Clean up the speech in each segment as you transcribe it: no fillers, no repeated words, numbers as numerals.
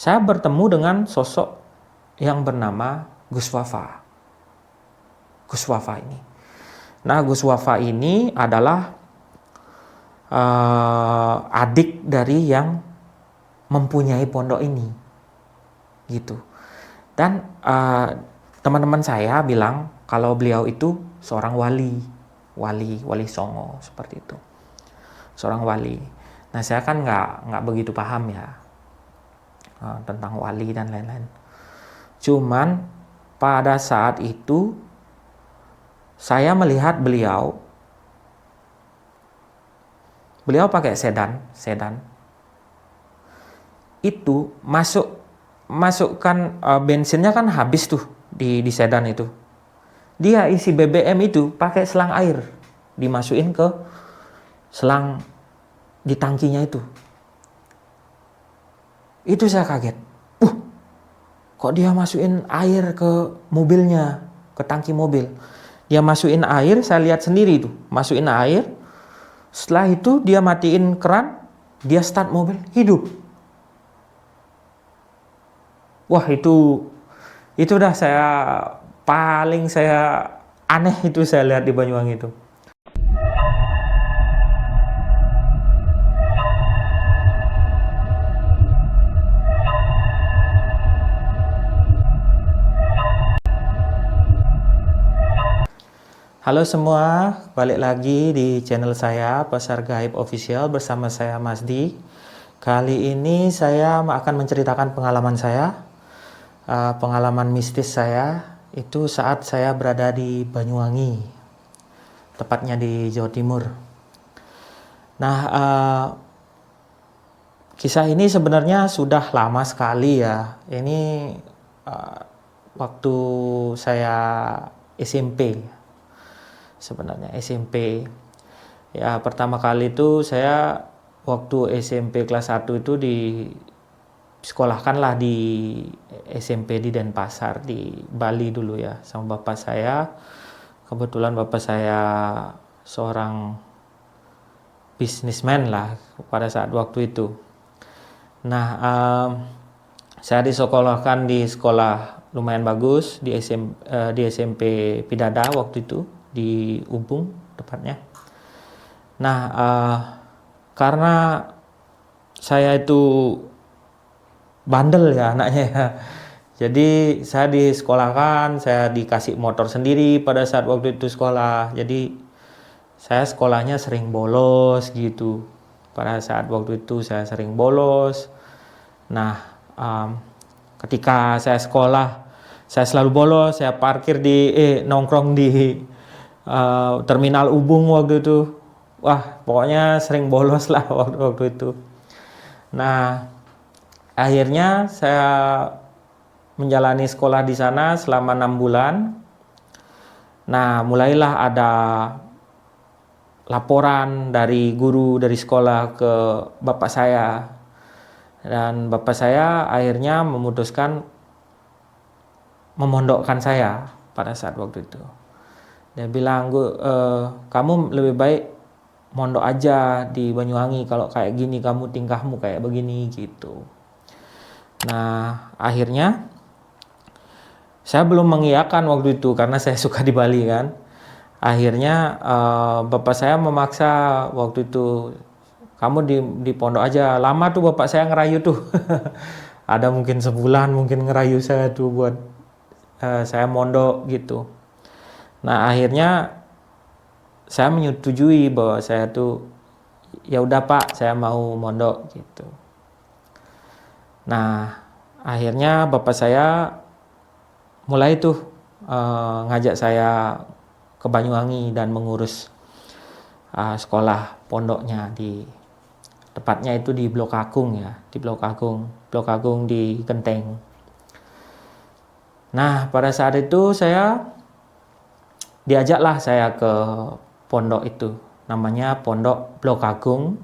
saya bertemu dengan sosok yang bernama Gus Wafa. Gus Wafa ini. Nah, Gus Wafa ini adalah adik dari yang mempunyai pondok ini, gitu. Dan teman-teman saya bilang kalau beliau itu seorang wali songo seperti itu, seorang wali. Nah, saya kan nggak begitu paham ya tentang wali dan lain-lain. Cuman pada saat itu saya melihat beliau pakai sedan itu masukkan bensinnya kan habis tuh di sedan itu. Dia isi BBM itu pakai selang air, dimasukin ke selang di tangkinya itu. Itu saya kaget. Kok dia masukin air ke mobilnya, ke tangki mobil. Dia masukin air, saya lihat sendiri itu, masukin air. Setelah itu dia matiin keran, dia start mobil, hidup. Wah, itu udah paling aneh itu saya lihat di Banyuwangi itu. Halo semua, balik lagi di channel saya Pasar Gaib Official bersama saya Masdi. Kali ini saya akan menceritakan pengalaman saya, pengalaman mistis saya itu saat saya berada di Banyuwangi, tepatnya di Jawa Timur. Nah, kisah ini sebenarnya sudah lama sekali ya. Ini waktu saya SMP. Sebenarnya SMP ya, pertama kali itu saya waktu SMP kelas 1 itu disekolahkanlah di SMP di Denpasar di Bali dulu ya sama bapak saya. Kebetulan bapak saya seorang bisnismen lah pada saat waktu itu. Nah, saya disekolahkan di sekolah lumayan bagus di SMP Pidada waktu itu di Ubung tepatnya. Nah, karena saya itu bandel ya anaknya ya. Jadi saya disekolahkan, saya dikasih motor sendiri pada saat waktu itu sekolah. Jadi saya sekolahnya sering bolos gitu. Pada saat waktu itu saya sering bolos. Nah, ketika saya sekolah, saya selalu bolos, saya parkir nongkrong di terminal Ubung waktu itu. Wah, pokoknya sering bolos lah waktu itu. Nah, akhirnya saya menjalani sekolah di sana selama 6 bulan. Nah, mulailah ada laporan dari guru dari sekolah ke bapak saya. Dan bapak saya akhirnya memutuskan memondokkan saya pada saat waktu itu. Dia bilang, kamu lebih baik mondok aja di Banyuwangi, kalau kayak gini kamu tingkahmu kayak begini gitu. Nah, akhirnya saya belum mengiyakan waktu itu karena saya suka di Bali kan. Akhirnya bapak saya memaksa waktu itu, kamu di pondok aja. Lama tuh bapak saya ngerayu tuh. Ada mungkin sebulan mungkin ngerayu saya tuh buat saya mondok gitu. Nah, akhirnya saya menyetujui bahwa saya tuh ya udah Pak, saya mau mondok gitu. Nah, akhirnya bapak saya mulai tuh ngajak saya ke Banyuwangi dan mengurus sekolah pondoknya tepatnya itu di Blok Agung ya, di Blok Agung di Genteng. Nah, pada saat itu diajaklah saya ke pondok itu, namanya Pondok Blok Agung,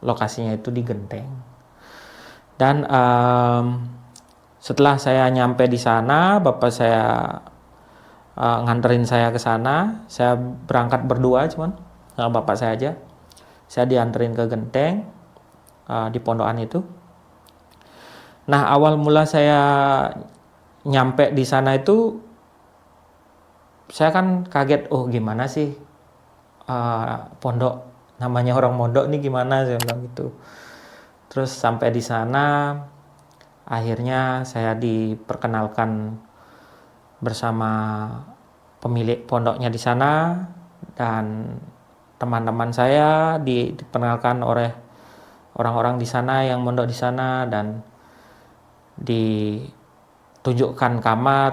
lokasinya itu di Genteng. Dan setelah saya nyampe di sana, bapak saya nganterin saya ke sana. Saya berangkat berdua cuman sama bapak saya aja. Saya dianterin ke Genteng di pondokan itu. Nah, awal mula saya nyampe di sana itu, saya kan kaget, oh gimana sih pondok, namanya orang mondok nih gimana, saya bilang gitu. Terus sampai di sana, akhirnya saya diperkenalkan bersama pemilik pondoknya di sana, dan teman-teman saya diperkenalkan oleh orang-orang di sana yang mondok di sana, dan ditunjukkan kamar.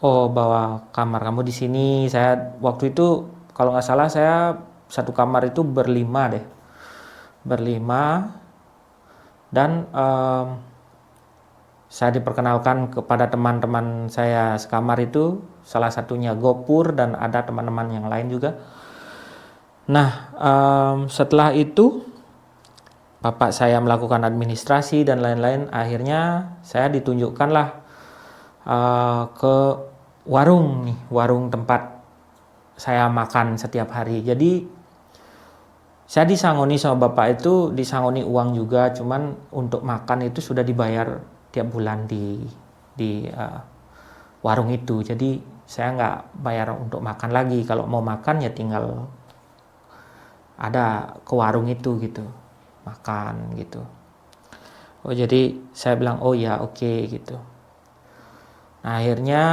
Oh, bahwa kamar kamu di sini. Saya waktu itu kalau nggak salah saya satu kamar itu berlima deh, berlima. Dan saya diperkenalkan kepada teman-teman saya sekamar itu, salah satunya Gopur dan ada teman-teman yang lain juga. Nah, setelah itu bapak saya melakukan administrasi dan lain-lain. Akhirnya saya ditunjukkanlah ke warung nih, warung tempat saya makan setiap hari. Jadi saya disangoni sama bapak itu, disangoni uang juga, cuman untuk makan itu sudah dibayar tiap bulan di warung itu. Jadi saya nggak bayar untuk makan lagi. Kalau mau makan ya tinggal ada ke warung itu gitu, makan gitu. Oh, jadi saya bilang oh ya oke gitu. Nah, akhirnya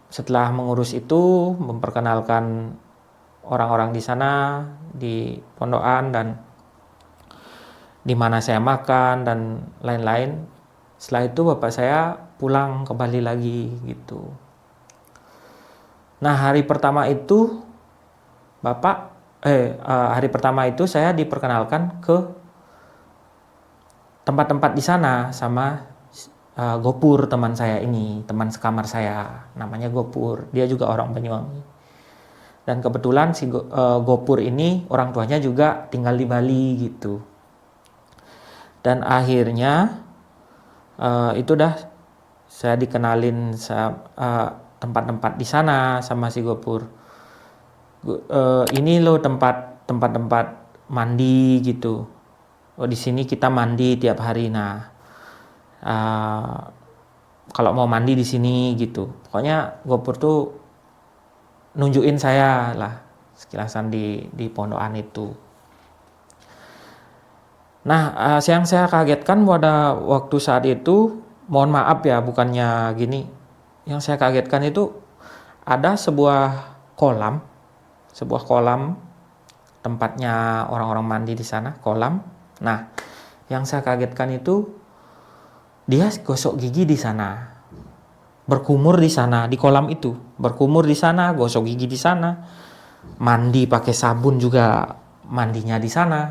setelah mengurus itu, memperkenalkan orang-orang di sana, di pondokan, dan di mana saya makan dan lain-lain. Setelah itu bapak saya pulang ke Bali lagi gitu. Nah, hari pertama itu saya diperkenalkan ke tempat-tempat di sana sama Gopur, teman saya ini, teman sekamar saya, namanya Gopur. Dia juga orang Banyuwangi. Dan kebetulan si Gopur ini orang tuanya juga tinggal di Bali gitu. Dan akhirnya itu dah saya dikenalin tempat-tempat di sana sama si Gopur. Ini loh tempat-tempat mandi gitu. Oh, di sini kita mandi tiap hari. Nah, kalau mau mandi di sini gitu. Pokoknya Gopur tuh nunjukin saya lah sekilasan di pondokan itu. Nah, yang saya kagetkan pada waktu saat itu, mohon maaf ya bukannya gini, yang saya kagetkan itu ada sebuah kolam tempatnya orang-orang mandi di sana, kolam. Nah, yang saya kagetkan itu dia gosok gigi di sana, berkumur di sana, di kolam itu, berkumur di sana, gosok gigi di sana, mandi pakai sabun juga, mandinya di sana,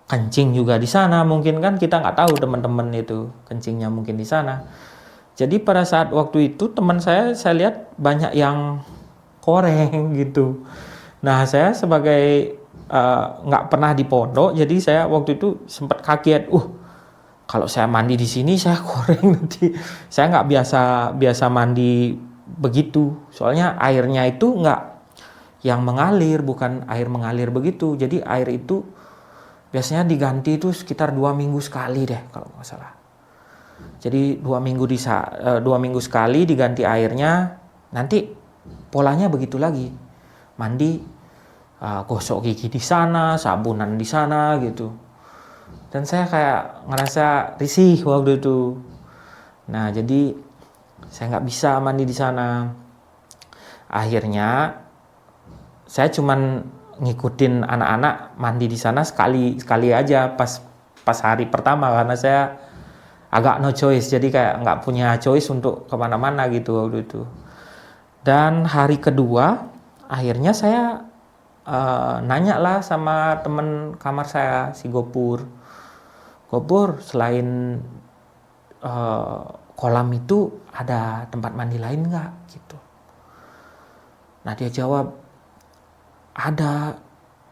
kencing juga di sana. Mungkin kan kita nggak tahu teman-teman itu kencingnya mungkin di sana. Jadi pada saat waktu itu teman saya lihat banyak yang koreng gitu. Nah, saya sebagai nggak pernah di pondok, jadi saya waktu itu sempat kaget. Kalau saya mandi di sini saya koreng nanti. Saya nggak biasa mandi begitu. Soalnya airnya itu nggak yang mengalir, bukan air mengalir begitu. Jadi air itu biasanya diganti itu sekitar 2 minggu sekali deh kalau nggak salah. Jadi 2 minggu sekali diganti airnya. Nanti polanya begitu lagi. Mandi, gosok gigi di sana, sabunan di sana gitu. Dan saya kayak ngerasa risih waktu itu. Nah, jadi saya nggak bisa mandi di sana. Akhirnya saya cuman ngikutin anak-anak mandi di sana sekali aja pas hari pertama, karena saya agak no choice, jadi kayak nggak punya choice untuk kemana-mana gitu waktu itu. Dan hari kedua akhirnya saya nanya lah sama temen kamar saya, si Gopur, selain kolam itu ada tempat mandi lain nggak gitu. Nah, dia jawab ada,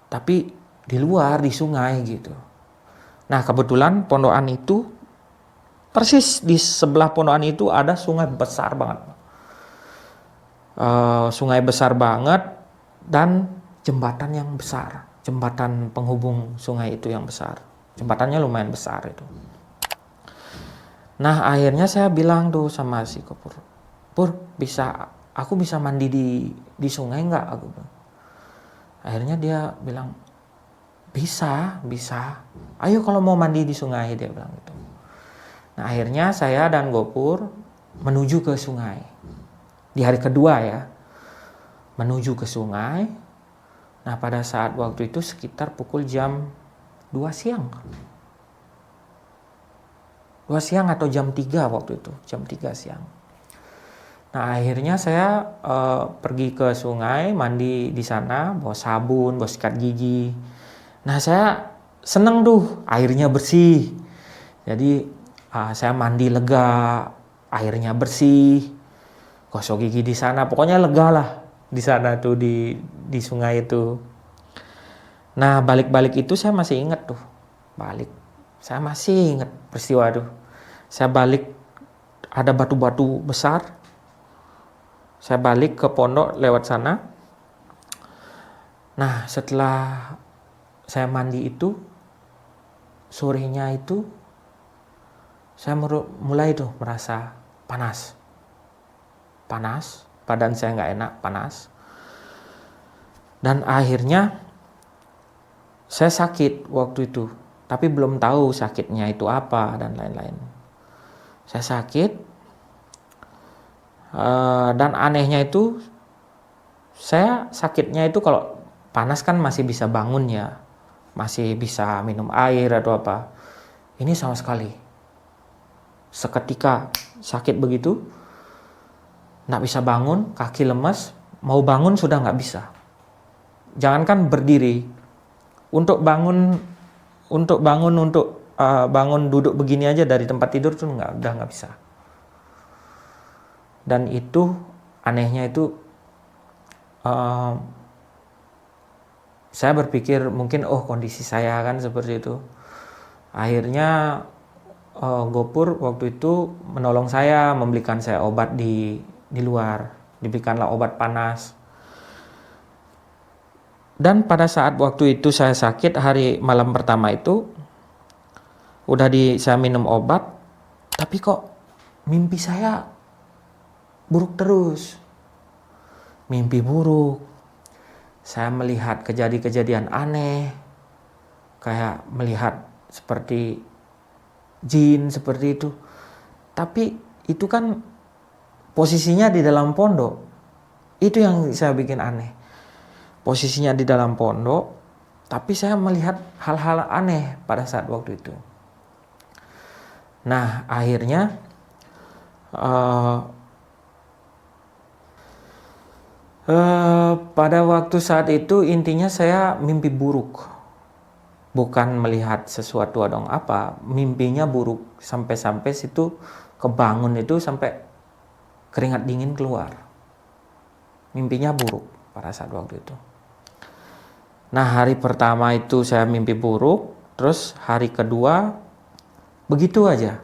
tapi di luar, di sungai gitu. Nah, kebetulan pondokan itu persis di sebelah pondokan itu ada sungai besar banget. Sungai besar banget dan jembatan yang besar, jembatan penghubung sungai itu yang besar. Jembatannya lumayan besar itu. Nah akhirnya saya bilang tuh sama si Gopur, Pur, aku bisa mandi di sungai nggak? Aku bilang. Akhirnya dia bilang, bisa. Ayo kalau mau mandi di sungai, dia bilang gitu. Nah akhirnya saya dan Gopur menuju ke sungai. Di hari kedua ya, menuju ke sungai. Nah pada saat waktu itu sekitar pukul jam 2 siang. 2 siang atau jam 3 waktu itu, jam 3 siang. Nah akhirnya saya pergi ke sungai, mandi di sana, bawa sabun, bawa sikat gigi. Nah saya seneng tuh, airnya bersih. Jadi saya mandi lega, airnya bersih, gosok gigi di sana, pokoknya lega lah di sana tuh di sungai itu. Nah balik itu saya masih inget tuh, saya masih inget peristiwa tuh. Saya balik, ada batu-batu besar. Saya balik ke pondok lewat sana. Nah setelah saya mandi itu, sorenya itu saya mulai tuh merasa panas, badan saya nggak enak, panas. Dan akhirnya saya sakit waktu itu, tapi belum tahu sakitnya itu apa dan lain-lain. Saya sakit, dan anehnya itu saya sakitnya itu kalau panas kan masih bisa bangun ya, masih bisa minum air atau apa. Ini sama sekali, seketika sakit begitu, nggak bisa bangun, kaki lemas, mau bangun sudah nggak bisa. Jangankan berdiri, untuk bangun bangun duduk begini aja dari tempat tidur tuh udah nggak bisa. Dan itu anehnya itu saya berpikir mungkin kondisi saya kan seperti itu. Akhirnya Gopur waktu itu menolong saya, membelikan saya obat di luar, diberikanlah obat panas. Dan pada saat waktu itu saya sakit, hari malam pertama itu saya minum obat, tapi kok mimpi saya buruk terus. Mimpi buruk. Saya melihat kejadian aneh, kayak melihat seperti jin seperti itu. Tapi itu kan posisinya di dalam pondok. Itu yang saya bikin aneh. Posisinya di dalam pondok, tapi saya melihat hal-hal aneh pada saat waktu itu. Nah akhirnya pada waktu saat itu intinya saya mimpi buruk, bukan melihat sesuatu dong apa, mimpinya buruk sampai situ kebangun itu sampai keringat dingin keluar. Mimpinya buruk pada saat waktu itu. Nah hari pertama itu saya mimpi buruk, terus hari kedua begitu aja.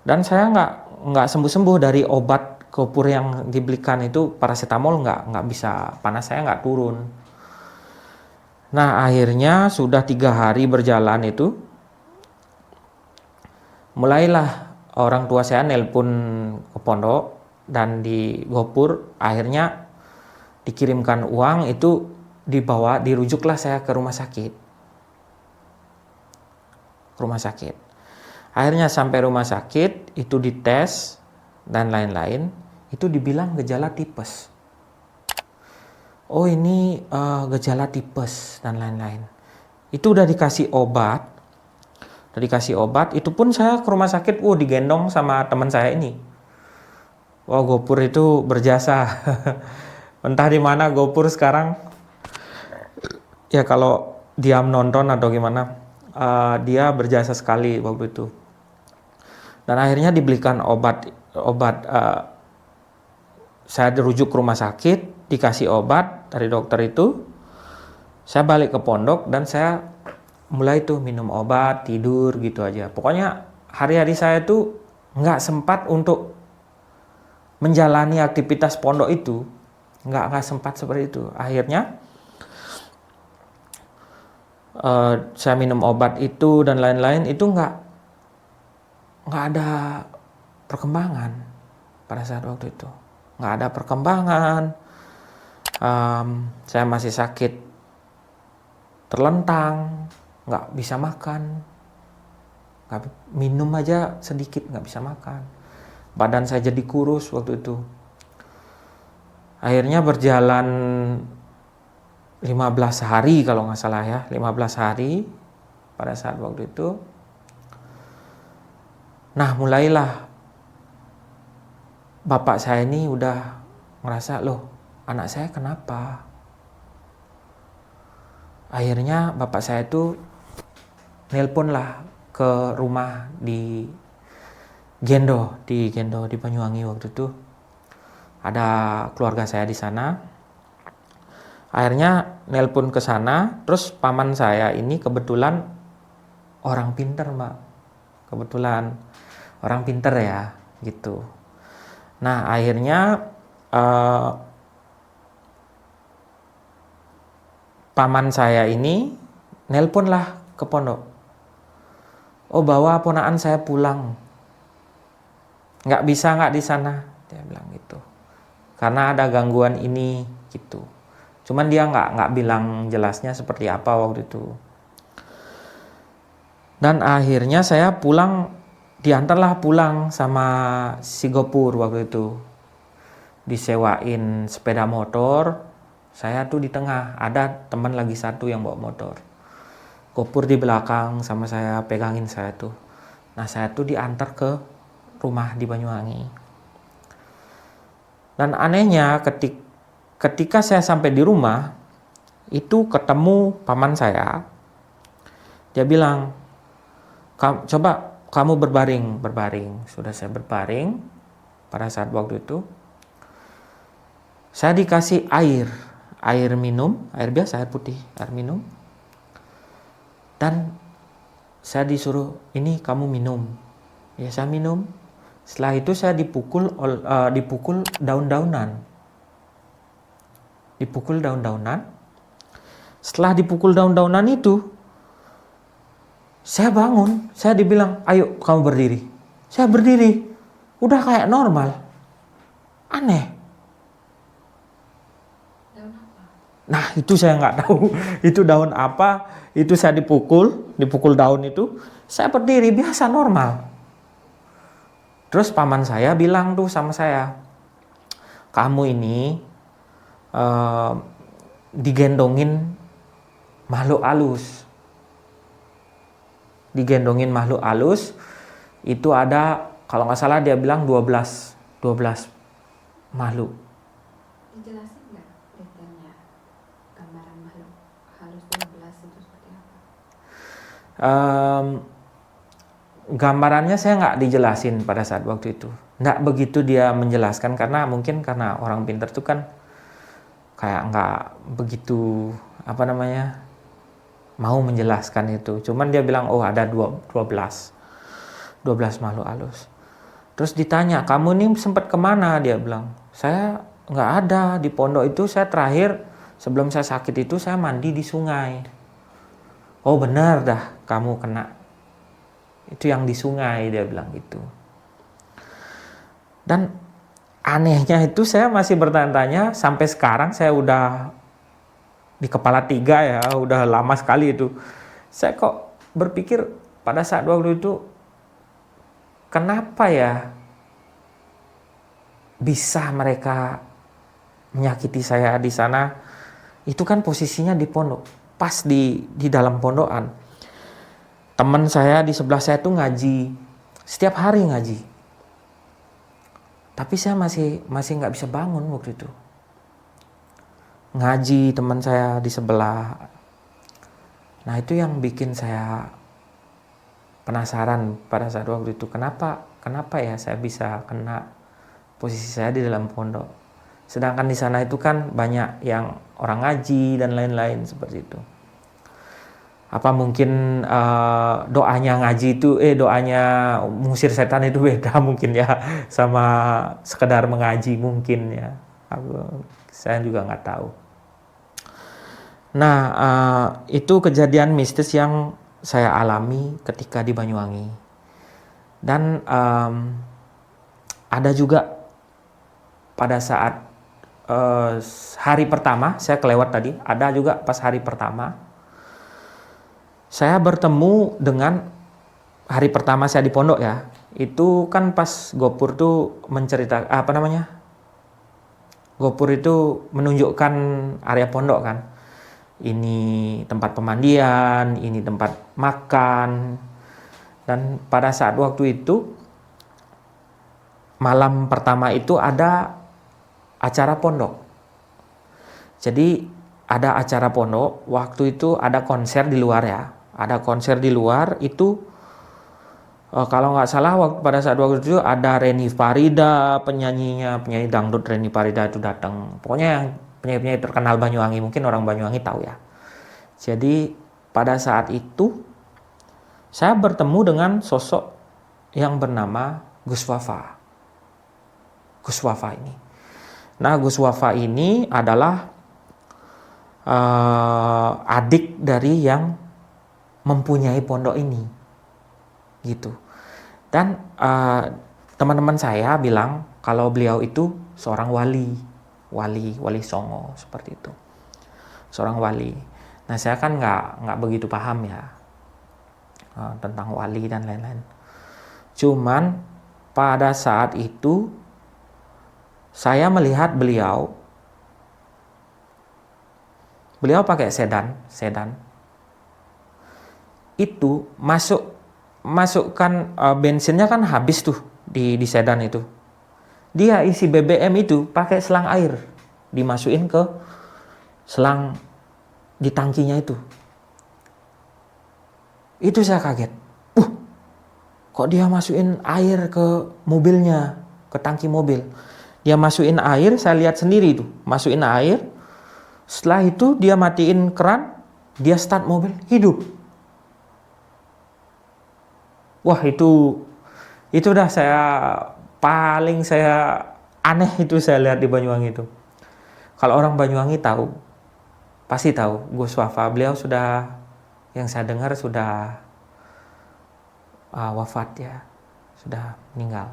Dan saya nggak sembuh dari obat Gopur yang dibelikan itu, paracetamol nggak bisa, panas saya nggak turun. Nah akhirnya sudah 3 hari berjalan itu, mulailah orang tua saya nelpon ke pondok dan di Gopur, akhirnya dikirimkan uang itu, dirujuklah saya ke rumah sakit. Akhirnya sampai rumah sakit itu dites dan lain-lain, itu dibilang gejala tipes. Oh ini gejala tipes dan lain-lain. Itu udah dikasih obat. Itu pun saya ke rumah sakit, digendong sama teman saya ini. Wah Gopur itu berjasa. Entah di mana Gopur sekarang. Ya kalau dia nonton atau gimana, dia berjasa sekali waktu itu. Dan akhirnya dibelikan obat, saya dirujuk ke rumah sakit, dikasih obat dari dokter itu. Saya balik ke pondok dan saya mulai tuh minum obat, tidur gitu aja. Pokoknya hari-hari saya tuh nggak sempat untuk menjalani aktivitas pondok itu, nggak sempat seperti itu. Akhirnya saya minum obat itu dan lain-lain itu nggak ada perkembangan pada saat waktu itu. Nggak ada perkembangan. Saya masih sakit, terlentang, nggak bisa makan, nggak minum aja sedikit nggak bisa makan. Badan saya jadi kurus waktu itu. Akhirnya berjalan 15 hari kalau nggak salah ya, 15 hari pada saat waktu itu. Nah, mulailah bapak saya ini udah ngerasa, loh, anak saya kenapa? Akhirnya bapak saya itu nelpon lah ke rumah di Gendo di Banyuwangi waktu itu. Ada keluarga saya di sana. Akhirnya nelpon ke sana, terus paman saya ini kebetulan orang pinter, Mbak. Kebetulan orang pinter ya, gitu. Nah, akhirnya paman saya ini nelpon lah ke pondok. Oh, bawa ponakan saya pulang. Nggak bisa nggak di sana, dia bilang gitu. Karena ada gangguan ini, gitu. Cuman dia nggak bilang jelasnya seperti apa waktu itu. Dan akhirnya saya pulang, diantarlah pulang sama si Gopur waktu itu. Disewain sepeda motor, saya tuh di tengah, ada teman lagi satu yang bawa motor. Gopur di belakang sama saya, pegangin saya tuh. Nah, saya tuh diantar ke rumah di Banyuwangi. Dan anehnya ketika saya sampai di rumah, itu ketemu paman saya. Dia bilang, coba kamu berbaring. Sudah saya berbaring pada saat waktu itu. Saya dikasih air minum, air biasa, air putih, air minum. Dan saya disuruh, ini kamu minum. Ya, saya minum. Setelah itu saya dipukul daun-daunan. Dipukul daun-daunan. Setelah dipukul daun-daunan itu, saya bangun, saya dibilang, ayo kamu berdiri. Saya berdiri, udah kayak normal. Aneh. Daun apa? Nah, itu saya nggak tahu. Itu daun apa, itu saya dipukul daun itu. Saya berdiri, biasa normal. Terus paman saya bilang tuh sama saya, kamu ini digendongin makhluk halus. Digendongin makhluk halus, itu ada, kalau nggak salah dia bilang 12 makhluk. Dijelasin nggak detailnya gambaran makhluk halus 12 itu seperti apa? Gambarannya saya nggak dijelasin pada saat waktu itu. Nggak begitu dia menjelaskan, karena mungkin karena orang pintar tuh kan kayak nggak begitu mau menjelaskan itu. Cuman dia bilang, oh ada 12 makhluk halus. Terus ditanya, kamu nih sempat kemana? Dia bilang, saya nggak ada di pondok itu. Saya terakhir sebelum saya sakit itu saya mandi di sungai. Oh benar dah, kamu kena itu yang di sungai, dia bilang gitu. Dan anehnya itu saya masih bertanya-tanya sampai sekarang. Saya udah di kepala 3 ya, udah lama sekali itu. Saya kok berpikir pada saat waktu itu, kenapa ya bisa mereka menyakiti saya di sana? Itu kan posisinya di pondok, pas di dalam pondokan. Teman saya di sebelah saya tuh ngaji, setiap hari ngaji. Tapi saya masih nggak bisa bangun waktu itu. Ngaji teman saya di sebelah. Nah, itu yang bikin saya penasaran pada saat waktu itu. Kenapa ya saya bisa kena posisi saya di dalam pondok. Sedangkan di sana itu kan banyak yang orang ngaji dan lain-lain seperti itu. Apa mungkin doanya ngaji itu, doanya mengusir setan itu beda mungkin ya sama sekedar mengaji mungkin ya. Saya juga nggak tahu. Nah, itu kejadian mistis yang saya alami ketika di Banyuwangi. Dan ada juga pada saat hari pertama, saya kelewat tadi, ada juga pas hari pertama, saya bertemu dengan hari pertama saya di pondok ya, itu kan pas Gopur tuh Gopur itu menunjukkan area pondok kan. Ini tempat pemandian, ini tempat makan. Dan pada saat waktu itu, malam pertama itu ada acara pondok. Jadi ada acara pondok, waktu itu ada konser di luar ya. Ada konser di luar itu, kalau nggak salah pada saat waktu itu ada Reni Farida, penyanyi dangdut Reni Farida itu datang. Pokoknya yang penyanyi terkenal Banyuwangi, mungkin orang Banyuwangi tahu ya. Jadi pada saat itu saya bertemu dengan sosok yang bernama Gus Wafa. Gus Wafa ini. Nah, Gus Wafa ini adalah adik dari yang mempunyai pondok ini. Gitu. Dan teman-teman saya bilang kalau beliau itu seorang wali songo seperti itu, seorang wali. Nah, saya kan nggak begitu paham ya tentang wali dan lain-lain. Cuman pada saat itu saya melihat beliau pakai sedan itu masukkan bensinnya kan habis tuh di sedan itu. Dia isi BBM itu pakai selang air, dimasukin ke selang di tangkinya itu. Itu saya kaget. Kok dia masukin air ke mobilnya, ke tangki mobil. Dia masukin air, saya lihat sendiri itu, masukin air. Setelah itu dia matiin keran, dia start mobil, hidup. Wah, itu udah paling aneh itu saya lihat di Banyuwangi itu. Kalau orang Banyuwangi tahu, pasti tahu Gus Wafa. Beliau sudah, yang saya dengar sudah wafat ya, sudah meninggal.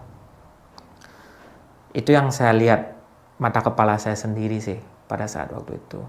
Itu yang saya lihat mata kepala saya sendiri sih pada saat waktu itu.